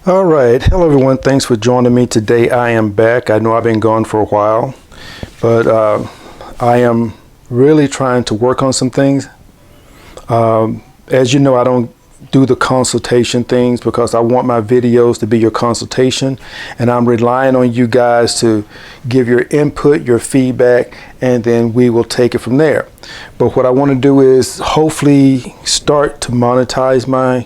All right. Hello, everyone. Thanks for joining me today. I am back. I know I've been gone for a while, but I am really trying to work on some things. As you know, I don't do the consultation things because I want my videos to be your consultation, and I'm relying on you guys to give your input, your feedback, and then we will take it from there. But what I want to do is hopefully start to monetize my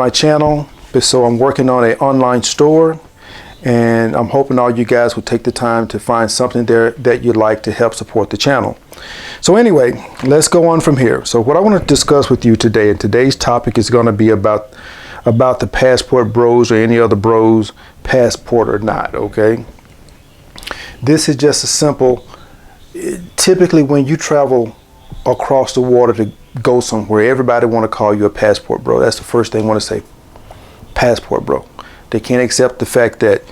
channel. So I'm working on an online store, and I'm hoping all you guys will take the time to find something there that you'd like to help support the channel. So anyway, let's go on from here. So what I want to discuss with you today, and today's topic is going to be about the passport bros or any other bros, passport or not, okay? This is just a simple, typically when you travel across the water to go somewhere, everybody want to call you a passport bro. That's the first thing I want to say, passport bro. They can't accept the fact that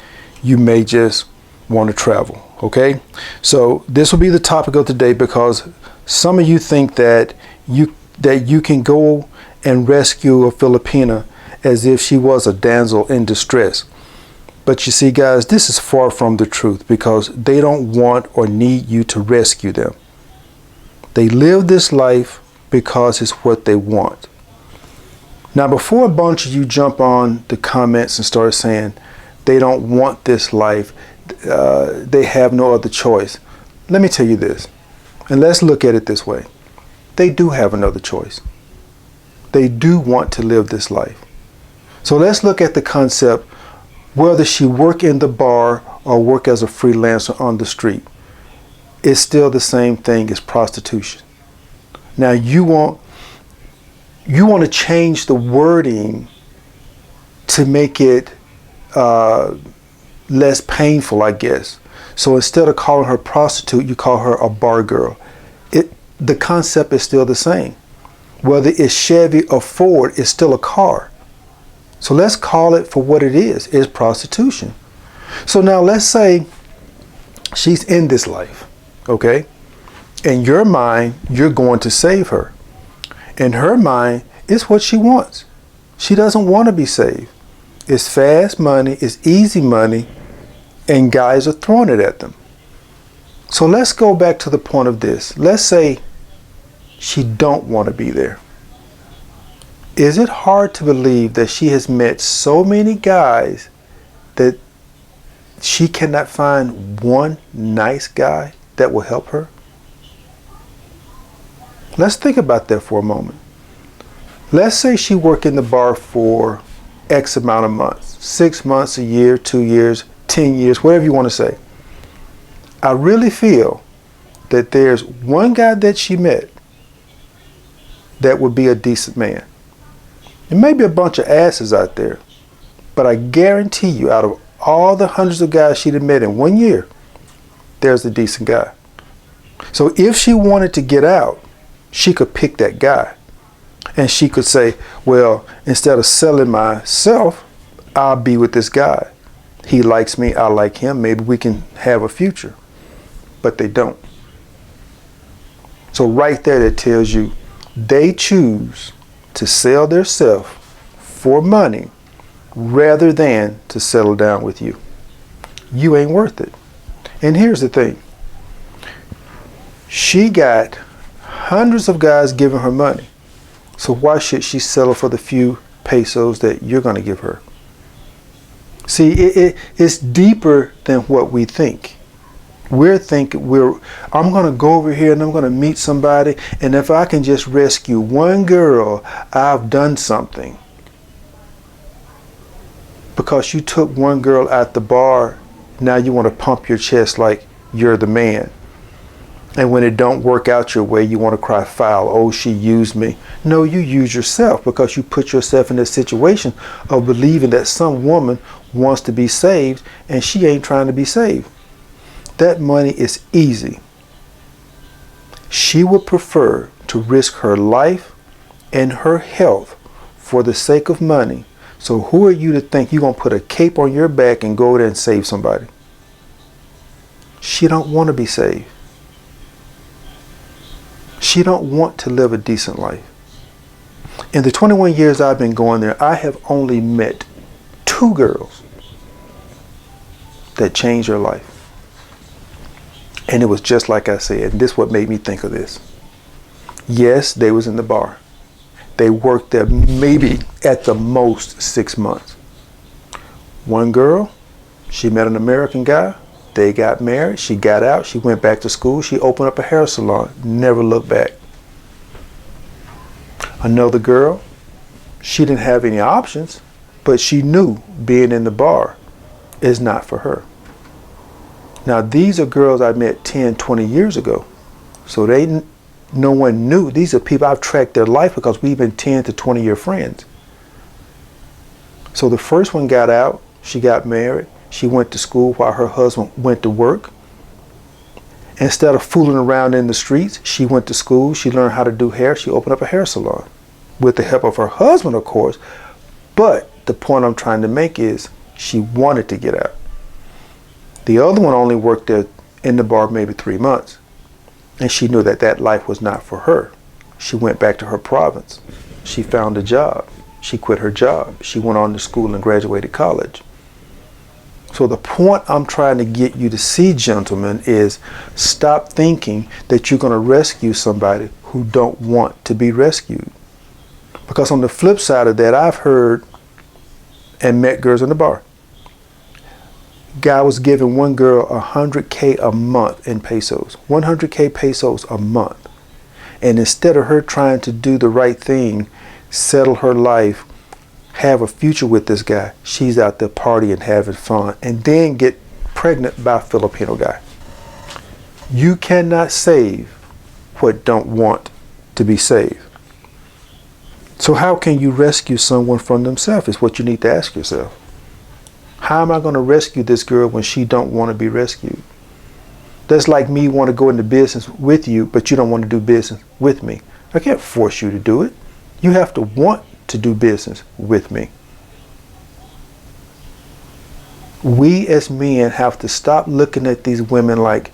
you may just want to travel, okay? So this will be the topic of today because some of you think that you can go and rescue a Filipina as if she was a damsel in distress. But you see, guys, this is far from the truth because they don't want or need you to rescue them. They live this life because it's what they want. Now, before a bunch of you jump on the comments and start saying they don't want this life, they have no other choice, let me tell you this, and let's look at it this way. They do have another choice. They do want to live this life. So let's look at the concept, whether she work in the bar or work as a freelancer on the street, it's still the same thing as prostitution. Now you want to change the wording to make it less painful, I guess. So instead of calling her prostitute, you call her a bar girl. The concept is still the same. Whether it's Chevy or Ford, it's still a car. So let's call it for what it is. It's prostitution. So now let's say she's in this life, okay? In your mind, you're going to save her. In her mind, it's what she wants. She doesn't want to be saved. It's fast money, it's easy money, and guys are throwing it at them. So let's go back to the point of this. Let's say she don't want to be there. Is it hard to believe that she has met so many guys that she cannot find one nice guy that will help her? Let's think about that for a moment. Let's say she worked in the bar for X amount of months, 6 months, a year, 2 years, 10 years, whatever you want to say. I really feel that there's one guy that she met that would be a decent man. There may be a bunch of asses out there, but I guarantee you, out of all the hundreds of guys she'd have met in 1 year, there's a decent guy. So if she wanted to get out, she could pick that guy. And she could say, well, instead of selling myself, I'll be with this guy. He likes me, I like him, maybe we can have a future. But they don't. So right there, that tells you they choose to sell their self for money rather than to settle down with you. You ain't worth it. And here's the thing. She got hundreds of guys giving her money. So why should she settle for the few pesos that you're going to give her? See, it's deeper than what we think. We're thinking, I'm going to go over here and I'm going to meet somebody, and if I can just rescue one girl, I've done something. Because you took one girl at the bar, now you want to pump your chest like you're the man. And when it don't work out your way, you want to cry foul. Oh, she used me. No, you use yourself because you put yourself in this situation of believing that some woman wants to be saved and she ain't trying to be saved. That money is easy. She would prefer to risk her life and her health for the sake of money. So who are you to think you're going to put a cape on your back and go there and save somebody? She don't want to be saved. She don't want to live a decent life. In the 21 years I've been going there, I have only met 2 girls that changed their life. And it was just like I said, and this is what made me think of this. Yes, they was in the bar. They worked there maybe at the most 6 months. One girl, she met an American guy. They got married. She got out. She went back to school. She opened up a hair salon. Never looked back. Another girl, she didn't have any options, but she knew being in the bar is not for her. Now, these are girls I met 10, 20 years ago. So no one knew. These are people I've tracked their life because we've been 10 to 20 year friends. So the first one got out. She got married. She went to school while her husband went to work. Instead of fooling around in the streets, she went to school. She learned how to do hair. She opened up a hair salon with the help of her husband, of course. But the point I'm trying to make is she wanted to get out. The other one only worked there in the bar maybe 3 months. And she knew that that life was not for her. She went back to her province. She found a job. She quit her job. She went on to school and graduated college. So the point I'm trying to get you to see, gentlemen, is stop thinking that you're going to rescue somebody who don't want to be rescued. Because on the flip side of that, I've heard and met girls in the bar. Guy was giving one girl $100K a month in pesos. 100K pesos a month. And instead of her trying to do the right thing, settle her life, have a future with this guy, she's out there partying, having fun, and then get pregnant by a Filipino guy. You cannot save what don't want to be saved. So how can you rescue someone from themselves is what you need to ask yourself. How am I going to rescue this girl when she don't want to be rescued? That's like me want to go into business with you, but you don't want to do business with me. I can't force you to do it. You have to want to do business with me. We as men have to stop looking at these women like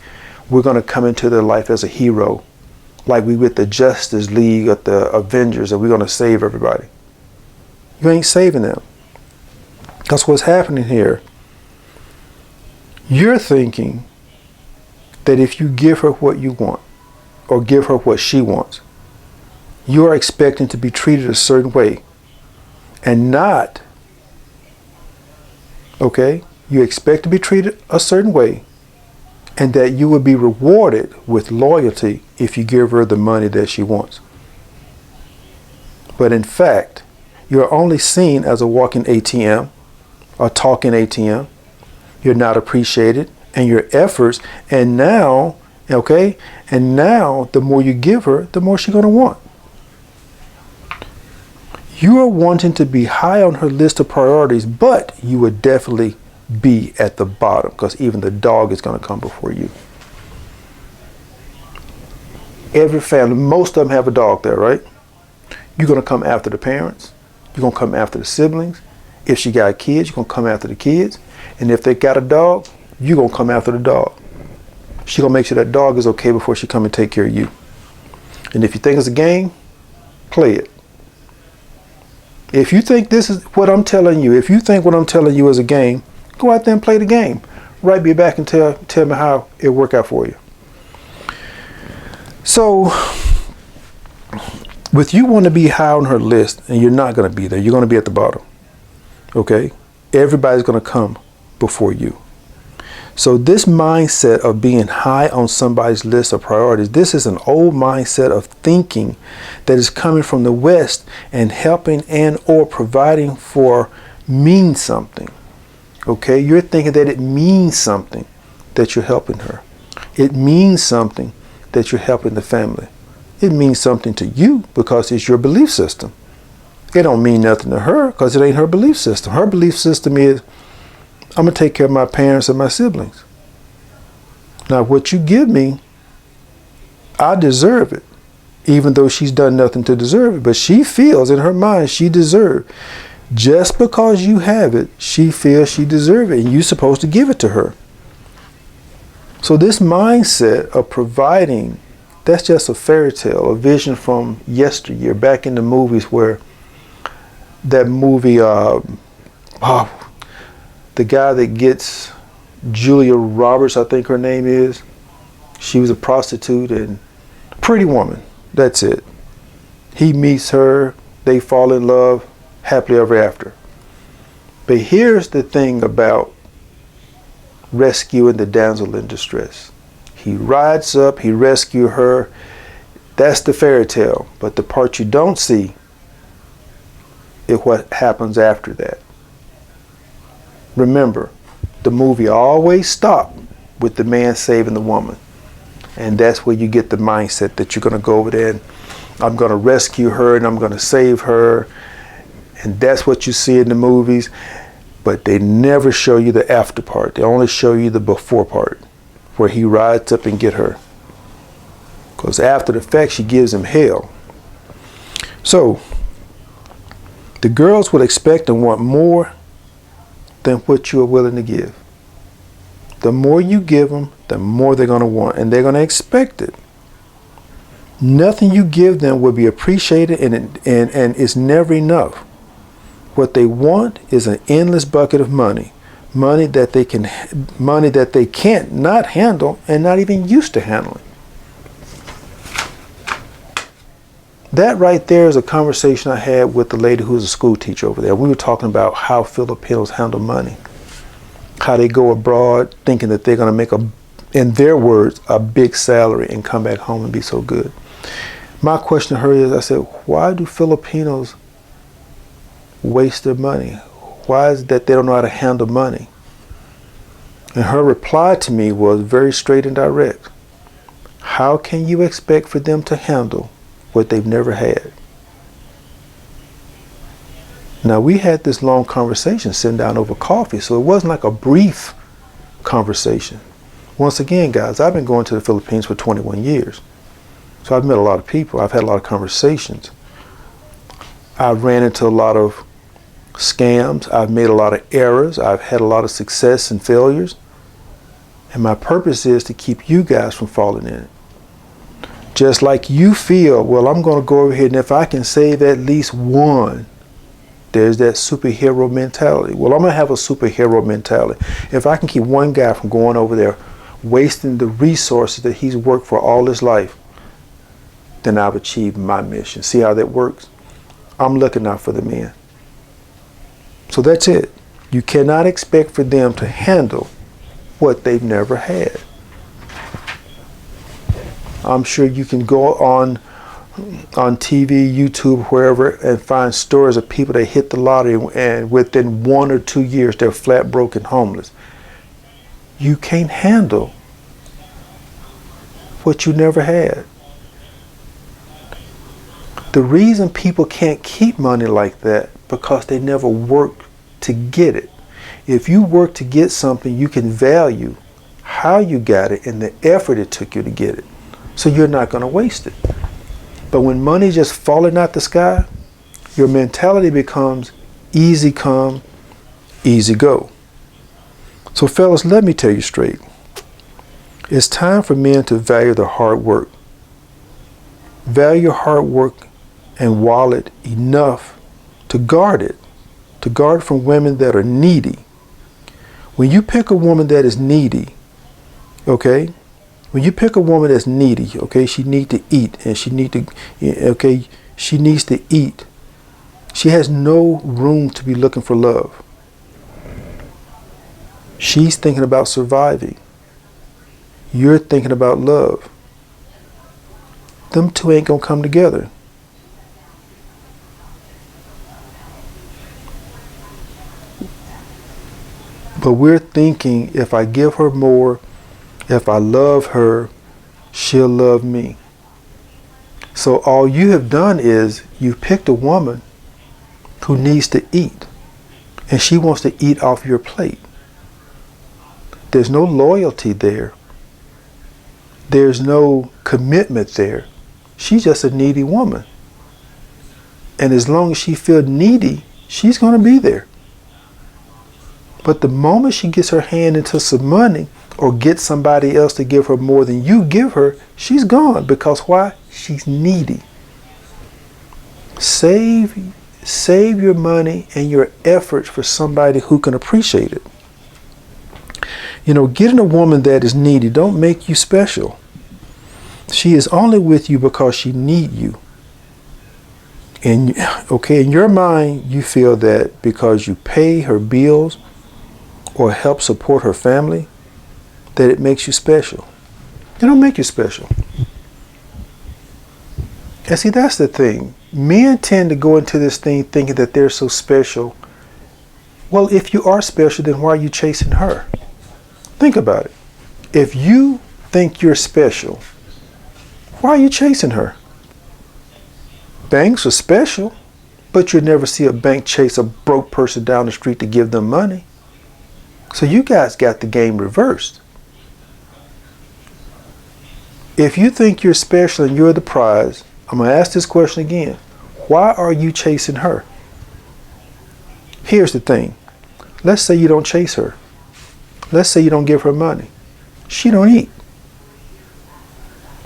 we're going to come into their life as a hero, like we with the Justice League or the Avengers, and we're going to save everybody. You ain't saving them. That's what's happening here. You're thinking that if you give her what you want or give her what she wants, you are expecting to be treated a certain way and not, okay? You expect to be treated a certain way and that you will be rewarded with loyalty if you give her the money that she wants. But in fact, you're only seen as a walking ATM, a talking ATM. You're not appreciated and your efforts, and now, okay, and now the more you give her, the more she's going to want. You are wanting to be high on her list of priorities, but you would definitely be at the bottom because even the dog is going to come before you. Every family, most of them have a dog there, right? You're going to come after the parents. You're going to come after the siblings. If she got kids, you're going to come after the kids. And if they got a dog, you're going to come after the dog. She's going to make sure that dog is okay before she come and take care of you. And if you think it's a game, play it. If you think this is what I'm telling you, if you think what I'm telling you is a game, go out there and play the game. Write me back and tell me how it worked out for you. So, with you want to be high on her list, and you're not going to be there, you're going to be at the bottom. Okay? Everybody's going to come before you. So this mindset of being high on somebody's list of priorities, this is an old mindset of thinking that is coming from the West, and helping and or providing for means something. Okay? You're thinking that it means something that you're helping her. It means something that you're helping the family. It means something to you because it's your belief system. It don't mean nothing to her because it ain't her belief system. Her belief system is, I'm going to take care of my parents and my siblings. Now, what you give me, I deserve it, even though she's done nothing to deserve it. But she feels in her mind she deserves. Just because you have it, she feels she deserves it, and you're supposed to give it to her. So this mindset of providing That's just a fairy tale, a vision from yesteryear, back in the movies where that movie, the guy that gets Julia Roberts, I think her name is, she was a prostitute and Pretty Woman, that's it. He meets her, they fall in love, happily ever after. But here's the thing about rescuing the damsel in distress. He rides up, he rescues her. That's the fairy tale. But the part you don't see is what happens after that. Remember, the movie always stopped with the man saving the woman. And that's where you get the mindset that you're going to go over there and I'm going to rescue her and I'm going to save her. And that's what you see in the movies. But they never show you the after part. They only show you the before part, where he rides up and get her. Because after the fact, she gives him hell. So, the girls would expect and want more than what you are willing to give. The more you give them, the more they're going to want. And they're going to expect it. Nothing you give them will be appreciated and it's never enough. What they want is an endless bucket of money. Money that they can't not handle and not even used to handling. That right there is a conversation I had with the lady who's a school teacher over there. We were talking about how Filipinos handle money. How they go abroad thinking that they're going to make in their words, a big salary and come back home and be so good. My question to her is, I said, why do Filipinos waste their money? Why is it that they don't know how to handle money? And her reply to me was very straight and direct. How can you expect for them to handle what they've never had? Now, we had this long conversation sitting down over coffee, so it wasn't like a brief conversation. Once again, guys, I've been going to the Philippines for 21 years. So I've met a lot of people. I've had a lot of conversations. I've ran into a lot of scams. I've made a lot of errors. I've had a lot of success and failures. And my purpose is to keep you guys from falling in it. Just like you feel, well, I'm going to go over here and if I can save at least one, there's that superhero mentality. Well, I'm going to have a superhero mentality. If I can keep one guy from going over there, wasting the resources that he's worked for all his life, then I've achieved my mission. See how that works? I'm looking out for the men. So that's it. You cannot expect for them to handle what they've never had. I'm sure you can go on TV, YouTube, wherever, and find stories of people that hit the lottery and within 1 or 2 years they're flat broke and homeless. You can't handle what you never had. The reason people can't keep money like that because they never worked to get it. If you work to get something, you can value how you got it and the effort it took you to get it. So you're not going to waste it. But when money just falling out the sky, your mentality becomes easy come, easy go. So fellas, let me tell you straight. It's time for men to value their hard work. Value your hard work and wallet enough to guard it from women that are needy. When you pick a woman that is needy, okay? When you pick a woman that's needy, okay, she needs to eat and she needs to eat. She has no room to be looking for love. She's thinking about surviving. You're thinking about love. Them two ain't gonna come together. But we're thinking, if I give her more, if I love her, she'll love me. So all you have done is you've picked a woman who needs to eat, and she wants to eat off your plate. There's no loyalty there. There's no commitment there. She's just a needy woman. And as long as she feels needy, she's going to be there. But the moment she gets her hand into some money, or get somebody else to give her more than you give her, she's gone. Because why? She's needy. Save your money and your efforts for somebody who can appreciate it. You know, getting a woman that is needy don't make you special. She is only with you because she needs you. And okay, in your mind, you feel that because you pay her bills or help support her family, that it makes you special. It don't make you special. And see, that's the thing. Men tend to go into this thing thinking that they're so special. Well, if you are special, then why are you chasing her? Think about it. If you think you're special, why are you chasing her? Banks are special, but you'll never see a bank chase a broke person down the street to give them money. So you guys got the game reversed. If you think you're special and you're the prize, I'm going to ask this question again. Why are you chasing her? Here's the thing. Let's say you don't chase her. Let's say you don't give her money. She don't eat.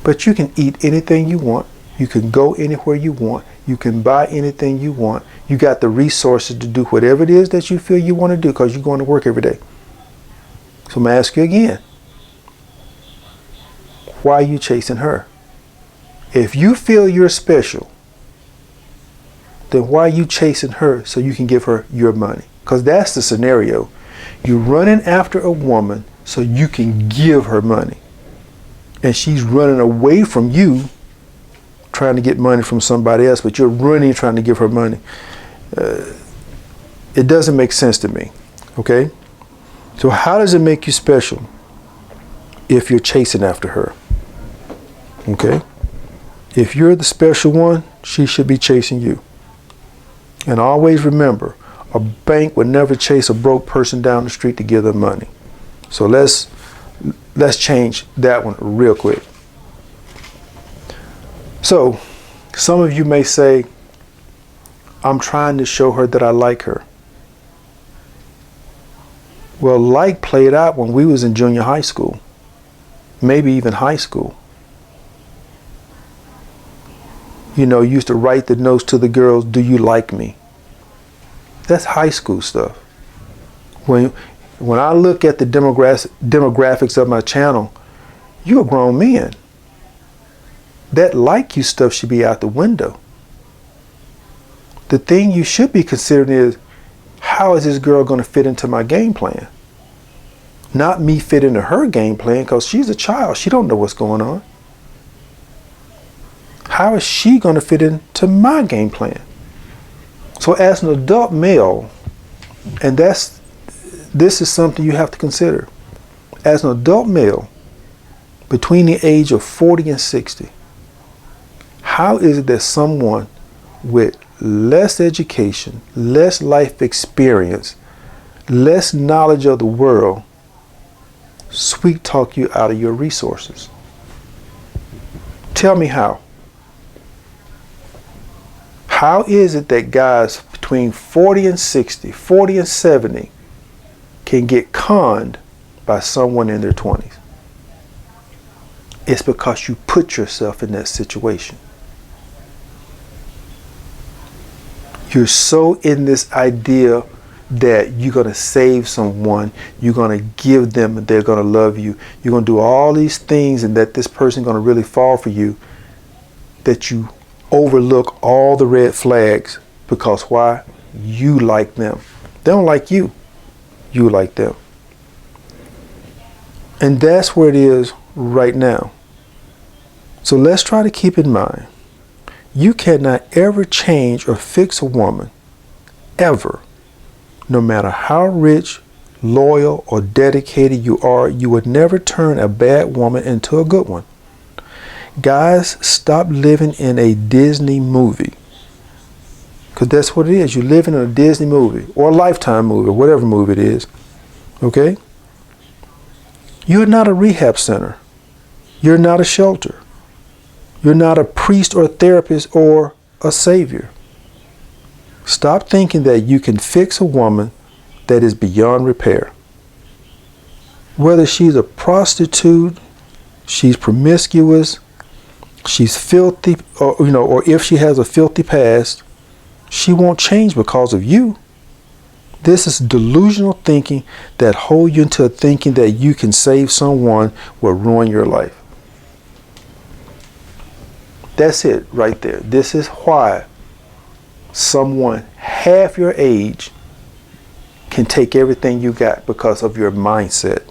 But you can eat anything you want. You can go anywhere you want. You can buy anything you want. You got the resources to do whatever it is that you feel you want to do because you're going to work every day. So I'm going to ask you again. Why are you chasing her? If you feel you're special, then why are you chasing her so you can give her your money? Because that's the scenario. You're running after a woman so you can give her money. And she's running away from you trying to get money from somebody else, but you're running trying to give her money. It doesn't make sense to me. Okay? So how does it make you special if you're chasing after her? Okay? If you're the special one, she should be chasing you. And always remember, a bank would never chase a broke person down the street to give them money. So let's change that one real quick. So some of you may say, I'm trying to show her that I like her. Well, like played out when we was in junior high school, maybe even high school. You know, used to write the notes to the girls, do you like me? That's high school stuff. When I look at the demographics of my channel, you're a grown man. That like you stuff should be out the window. The thing you should be considering is, how is this girl going to fit into my game plan? Not me fit into her game plan, because she's a child. She don't know what's going on. How is she going to fit into my game plan? So as an adult male, and this is something you have to consider. As an adult male, between the age of 40 and 60, how is it that someone with less education, less life experience, less knowledge of the world, sweet talk you out of your resources? Tell me how. How is it that guys between 40 and 60, 40 and 70 can get conned by someone in their 20s? It's because you put yourself in that situation. You're so in this idea that you're going to save someone, you're going to give them, and they're going to love you. You're going to do all these things, and that this person's going to really fall for you, that you overlook all the red flags. Because why? You like them. They don't like you. You like them. And that's where it is right now. So let's try to keep in mind, you cannot ever change or fix a woman, ever. No matter how rich, loyal, or dedicated you are, you would never turn a bad woman into a good one. Guys, stop living in a Disney movie. Because that's what it is. You're living in a Disney movie or a Lifetime movie, or whatever movie it is. Okay? You're not a rehab center. You're not a shelter. You're not a priest or a therapist or a savior. Stop thinking that you can fix a woman that is beyond repair. Whether she's a prostitute, she's promiscuous, she's filthy, or if she has a filthy past, she won't change because of you. This is delusional thinking that hold you into thinking that you can save someone will ruin your life. That's it right there. This is why someone half your age can take everything you got, because of your mindset.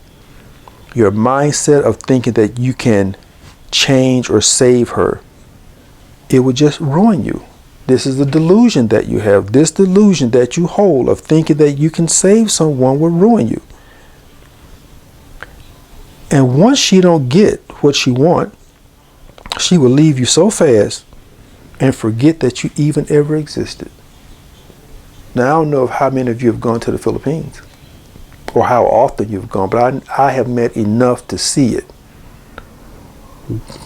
Your mindset of thinking that you can change or save her. It would just ruin you. This is the delusion that you have. This delusion that you hold of thinking that you can save someone will ruin you. And once she don't get what she want, she will leave you so fast and forget that you even ever existed. Now, I don't know of how many of you have gone to the Philippines or how often you've gone, but I have met enough to see it.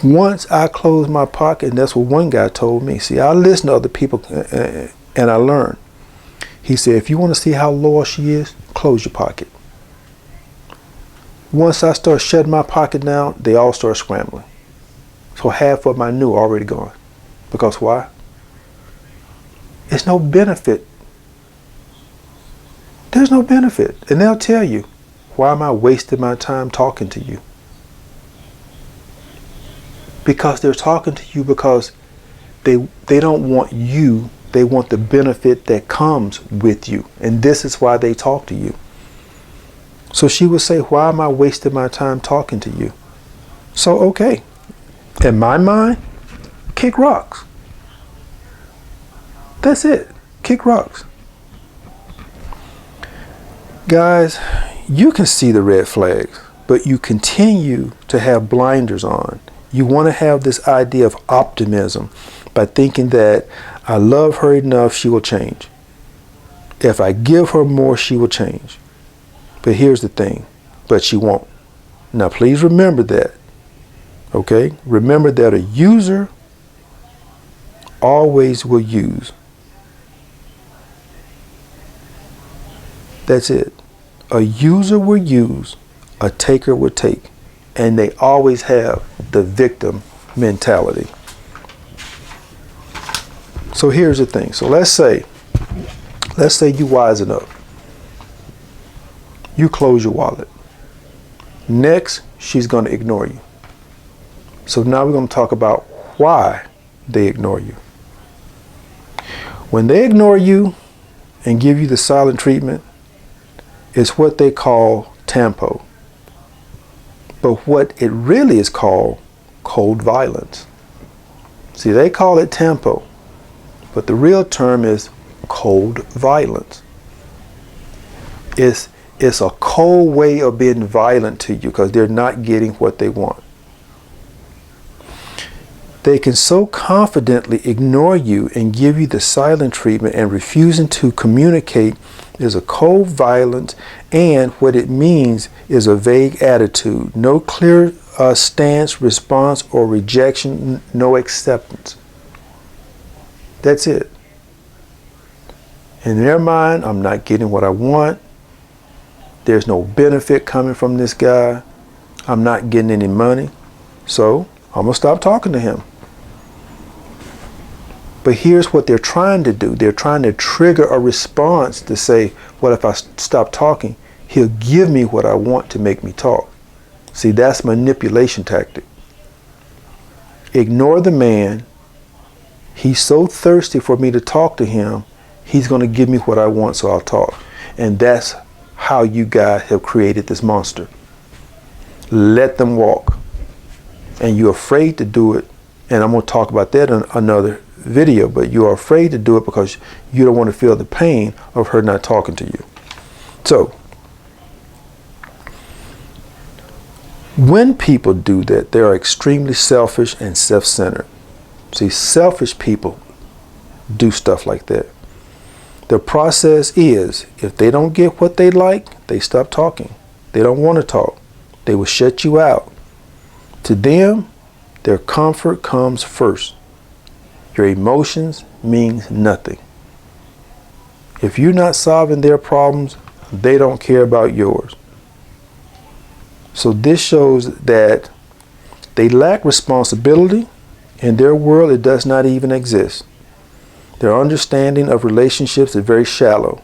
Once I closed my pocket, and that's what one guy told me. See, I listen to other people and I learn. He said, if you want to see how loyal she is, close your pocket. Once I start shutting my pocket down, they all start scrambling. So half of them I knew already gone. Because why? It's no benefit. There's no benefit. And they'll tell you, why am I wasting my time talking to you? Because they're talking to you because they don't want you, they want the benefit that comes with you. And this is why they talk to you. So she would say, why am I wasting my time talking to you? So, okay, in my mind, kick rocks. That's it. Kick rocks. Guys, you can see the red flags, but you continue to have blinders on. You want to have this idea of optimism by thinking that I love her enough, she will change. If I give her more, she will change. But here's the thing, but she won't. Now, please remember that. Okay? Remember that a user always will use. That's it. A user will use, a taker will take. And they always have the victim mentality. So here's the thing. So let's say you wise enough. You close your wallet. Next, she's going to ignore you. So now we're going to talk about why they ignore you. When they ignore you and give you the silent treatment, it's what they call tampo. But what it really is called, cold violence. See, they call it tampo, but the real term is cold violence. It's a cold way of being violent to you because they're not getting what they want. They can so confidently ignore you and give you the silent treatment, and refusing to communicate is a cold violence, and what it means is a vague attitude, no clear stance, response, or rejection, no acceptance. That's it. In their mind, I'm not getting what I want. There's no benefit coming from this guy. I'm not getting any money. So I'm going to stop talking to him. But here's what they're trying to do. They're trying to trigger a response to say, well, if I stop talking, he'll give me what I want to make me talk. See, that's manipulation tactic. Ignore the man. He's so thirsty for me to talk to him, he's going to give me what I want, so I'll talk. And that's how you guys have created this monster. Let them walk. And you're afraid to do it. And I'm going to talk about that in another video, but you are afraid to do it because you don't want to feel the pain of her not talking to you. So, when people do that, they are extremely selfish and self-centered. See, selfish people do stuff like that. The process is, if they don't get what they like, they stop talking. They don't want to talk. They will shut you out. To them, their comfort comes first. Your emotions means nothing. If you're not solving their problems, they don't care about yours. So this shows that they lack responsibility. In their world, it does not even exist. Their understanding of relationships is very shallow.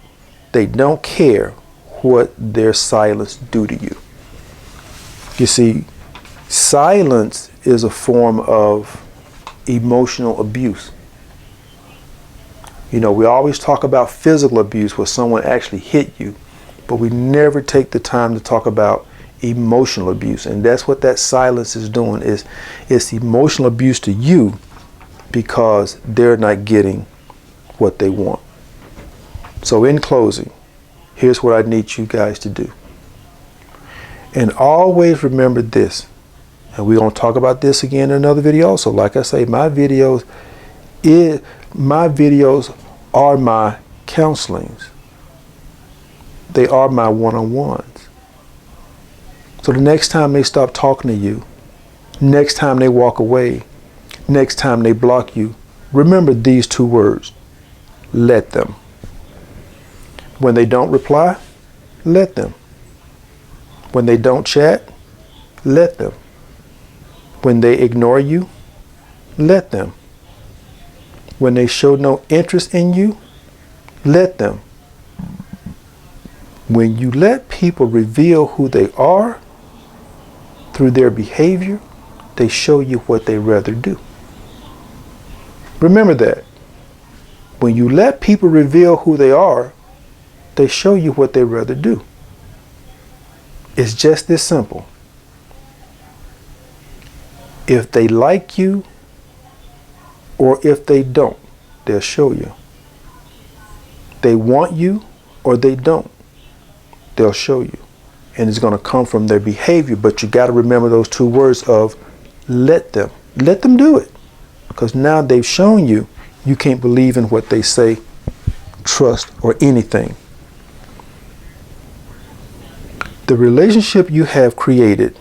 They don't care what their silence do to you. You see, silence is a form of emotional abuse. You know, we always talk about physical abuse where someone actually hit you, but we never take the time to talk about emotional abuse. And that's what that silence is doing, is it's emotional abuse to you because they're not getting what they want. So in closing, here's what I need you guys to do. And always remember this, and we're going to talk about this again in another video also. Like I say, my videos are my counselings. They are my one-on-ones. So the next time they stop talking to you, next time they walk away, next time they block you, remember these two words: let them. When they don't reply, let them. When they don't chat, let them. When they ignore you, let them. When they show no interest in you, let them. When you let people reveal who they are through their behavior, they show you what they rather do. Remember that. When you let people reveal who they are, they show you what they rather do. It's just this simple. If they like you or if they don't, they'll show you. They want you or they don't, they'll show you. And it's going to come from their behavior, but you got to remember those two words of let them. Let them do it. Because now they've shown you, you can't believe in what they say, trust, or anything. The relationship you have created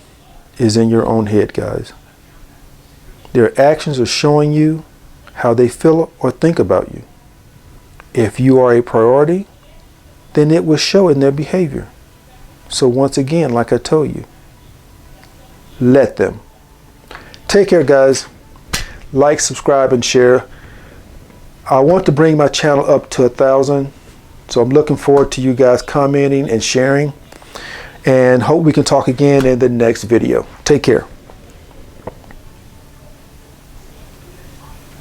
is in your own head, guys. Their actions are showing you how they feel or think about you. If you are a priority, then it will show in their behavior. So once again, like I told you, let them. Take care, guys. Like, subscribe, and share. I want to bring my channel up to 1,000. So I'm looking forward to you guys commenting and sharing. And hope we can talk again in the next video. Take care.